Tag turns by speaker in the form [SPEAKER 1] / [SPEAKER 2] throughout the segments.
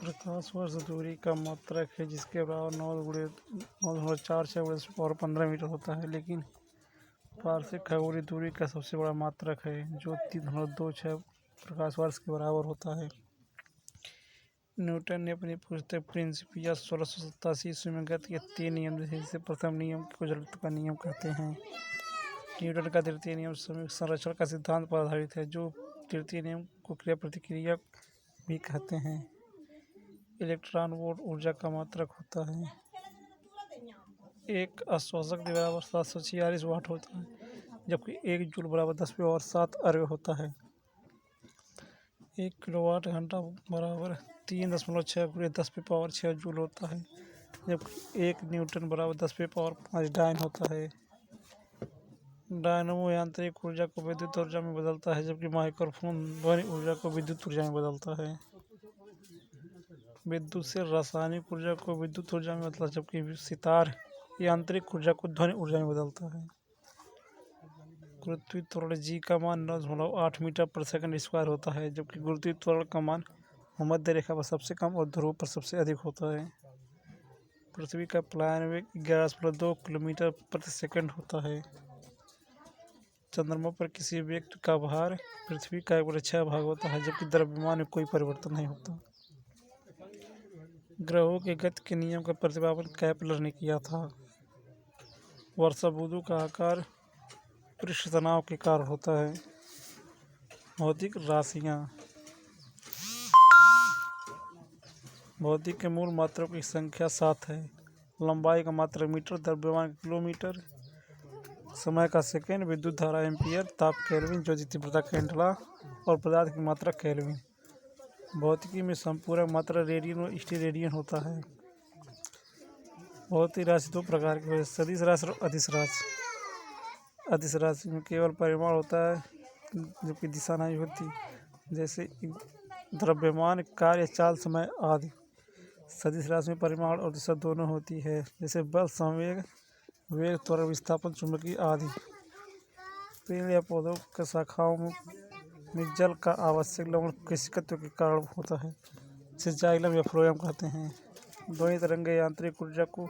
[SPEAKER 1] प्रकाश वर्ष दूरी का मात्रक है जिसके बराबर 9×4 × 10⁻⁴ मीटर होता है, लेकिन पारसिक खगोलीय दूरी का सबसे बड़ा मात्रक है जो 3.26 प्रकाश वर्ष के बराबर होता है। न्यूटन ने अपनी पुस्तक प्रिंसिपिया 1687 ईस्वी में गति के 3 नियम दिए, जिसे प्रथम नियम को जड़त्व का नियम कहते हैं। न्यूटन का तृतीय नियम सममित संरक्षण का सिद्धांत पर आधारित है, जो तृतीय नियम को क्रिया प्रतिक्रिया भी कहते हैं। इलेक्ट्रॉन वोल्ट ऊर्जा का मात्रक होता है। एक अशोषक बराबर 746 वाट होता है, जबकि 1 जूल बराबर 10⁻7 अर्ग होता है। 1 किलोवाट घंटा बराबर 3.6 × 10⁻6 जूल होता है, जबकि 1 न्यूटन बराबर 10⁻5 डायन होता है। डायनमो यांत्रिक ऊर्जा को विद्युत ऊर्जा में बदलता है, जबकि माइक्रोफोन ध्वनि ऊर्जा को विद्युत ऊर्जा में बदलता है। विद्युत से रासायनिक ऊर्जा को विद्युत ऊर्जा में बदलता है, जबकि सितार यांत्रिक ऊर्जा को ध्वनि ऊर्जा में बदलता है। गुरुत्वीय त्वरण जी का मान 9.8 मीटर प्रति सेकंड स्क्वायर होता है, जबकि गुरुत्वीय त्वरण का मान भूमध्य रेखा पर सबसे कम और ध्रुव पर सबसे अधिक होता है। पृथ्वी का प्लायन वेग 11.2 किलोमीटर प्रति सेकंड होता है। चंद्रमा पर किसी व्यक्ति का भार पृथ्वी का 1/6 भाग होता है, जबकि द्रव्यमान में कोई परिवर्तन नहीं होता। ग्रहों के गति के नियम का प्रतिपादन केपलर ने किया था। वर्षा बूंदों का आकार पृष्ठ तनाव के कारण होता है। भौतिक राशियाँ। भौतिक के मूल मात्रकों की संख्या 7 है। लंबाई का मात्रक मीटर, द्रव्यमान किलोमीटर, समय का सेकेंड, विद्युत धारा एम्पियर, ताप केल्विन, ज्योति तीव्रता कैंडेला और पदार्थ की मात्रा केल्विन। भौतिकी में संपूरक मात्रा रेडियन और स्टेरेडियन होता है। भौतिक राशि 2 प्रकार की होती है, सदिश राशि और अदिश राशि। अदिश राशि में केवल परिमाण होता है, जबकि दिशा नहीं होती, जैसे द्रव्यमान, कार्य, चाल, समय आदि। सदिश राशि में परिमाण और दिशा दोनों होती है, जैसे बल, संवेग, वेग, त्वरण, विस्थापन, चुंबकीय आदि। पेड़ या पौधों के शाखाओं में जल का आवश्यक लवण कृषिकत्व के कारण होता है, जिसे जाइलम या फ्लोएम कहते हैं। ध्वनि तरंगें यांत्रिक ऊर्जा को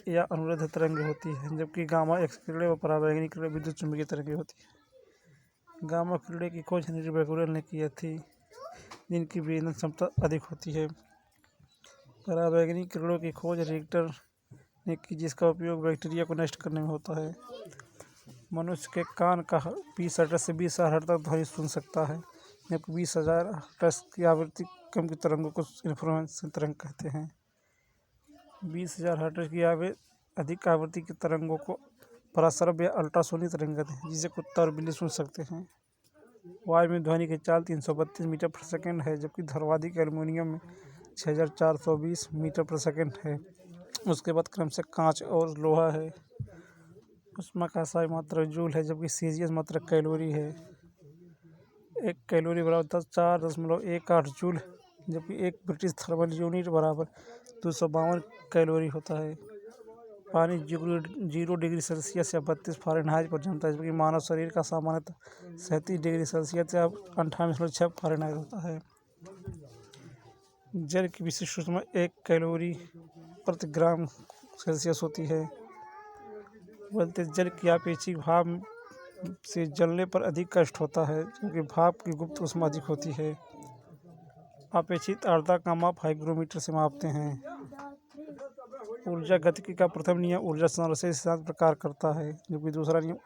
[SPEAKER 1] या अनुदैर्ध्य तरंगें होती है, जबकि गामा एक्स किरणें व पराबैंगनी किरणें विद्युत चुम्बकीय तरंगें होती है। गामा किरणें की खोज हेनरी becquerel ने की थी, जिनकी विभेदन क्षमता अधिक होती है। पराबैंगनी किरणों की खोज रिक्टर ने की, जिसका उपयोग बैक्टीरिया को नष्ट करने में होता है। मनुष्य के कान का 20 हर्ट्ज से 20,000 हर्ट्ज तक ध्वनि सुन सकता है, जबकि 20,000 हर्ट्ज की आवृत्ति कम की तरंगों को इंफ्रारेड तरंग कहते हैं। 20,000 हर्ट्ज की अधिक आवृत्ति की तरंगों को पराश्रव्य या अल्ट्रासोनिक तरंग कहते हैं, जिसे कुत्ता और बिल्ली सुन सकते हैं। वायु में ध्वनि की चाल 332 मीटर प्रति सेकंड है, जबकि ध्रुवाधिक एल्युमिनियम में 6,420 मीटर प्रति सेकंड है। उसके बाद क्रम से कांच और लोहा है। ऊष्मा का SI मात्रक जूल है, जबकि सीजियस मात्रक कैलोरी है। 1 कैलोरी बराबर 4.18 जूल, जबकि 1 ब्रिटिश थर्मल यूनिट बराबर 252 कैलोरी होता है। पानी 0 डिग्री सेल्सियस या 32 फ़ारेनहाइट पर जमता है, जबकि मानव शरीर का सामान्यतः 37 डिग्री सेल्सियस या 98.6 फ़ारेनहाइट होता है। जल की विशिष्ट ऊष्मा 1 कैलोरी प्रति ग्राम सेल्सियस होती है। उबलते जल की अपेक्षित भाप से जलने पर अधिक कष्ट होता है, क्योंकि भाप की गुप्त ऊष्मा अधिक होती है। अपेक्षित आर्द्रता का माप हाइग्रोमीटर से मापते हैं। ऊर्जा गतिकी का प्रथम नियम ऊर्जा संरक्षण सिद्धांत पर कार्य करता है, जबकि दूसरा नियम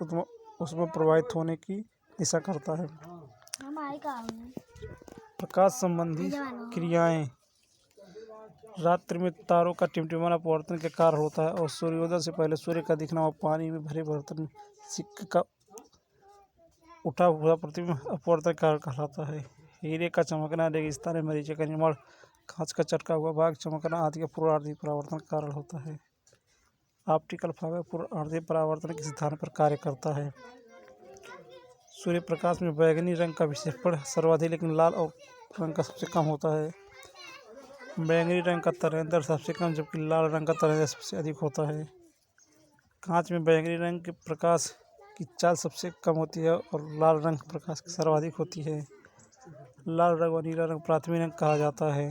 [SPEAKER 1] ऊष्मा प्रवाहित होने की दिशा करता है। प्रकाश संबंधी क्रियाएं। रात्रि में तारों का टिमटिमाना अपवर्तन के कारण होता है, और सूर्योदय से पहले सूर्य का दिखना और पानी में भरे बर्तन में सिक्के का उठा हुआ प्रतिबिंब अपवर्तन के कारण कहलाता है। हीरे का चमकना, रेगिस्तान में मरीचिका का निर्माण, कांच का चटका हुआ भाग चमकना आदि का पूर्वार्धीय परावर्तन के कारण होता है। ऑप्टिकल फाइबर पूर्वार्धीय परावर्तन के सिद्धांत पर कार्य करता है। सूर्य प्रकाश में बैंगनी रंग का विक्षेपण सर्वाधिक, लेकिन लाल और रंग का सबसे कम होता है। बैंगनी रंग का तरंगदैर्ध्य सबसे कम, जबकि लाल रंग का तरंगदैर्ध्य सबसे अधिक होता है। कांच में बैंगनी रंग के प्रकाश की चाल सबसे कम होती है और लाल रंग प्रकाश की सर्वाधिक होती है। लाल रंग व नीला रंग प्राथमिक रंग कहा जाता है।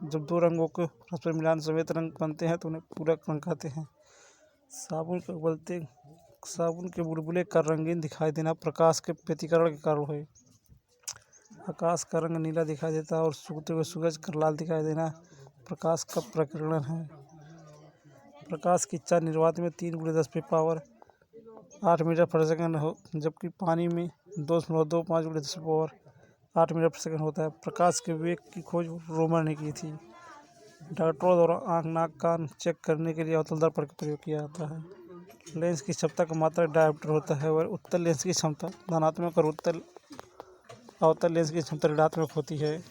[SPEAKER 1] जब दो रंगों के परस्पर मिलान सफेद रंग बनते हैं तो उन्हें पूरक रंग कहते हैं। साबुन के बुलबुले का रंगीन दिखाई देना प्रकाश के व्यतिकरण के कारण है। आकाश का रंग नीला दिखाई देता है और सूखते हुए सूरज का लाल दिखाई देना प्रकाश का प्रकीर्णन है। प्रकाश की चाल निर्वात में 3×10⁻8 मीटर प्रति सेकंड हो, जबकि पानी में 2.25×10⁸ मीटर प्रति सेकंड होता है। प्रकाश के वेग की खोज रोमर ने की थी। डॉक्टरों द्वारा आँख, नाक, कान चेक करने के लिए अवतल दर्पण का प्रयोग किया जाता है। लेंस की क्षमता का मात्रक डायोप्टर होता है और उत्तल लेंस की क्षमता धनात्मक और अवतल लेंस की क्षमता ऋणात्मक होती है।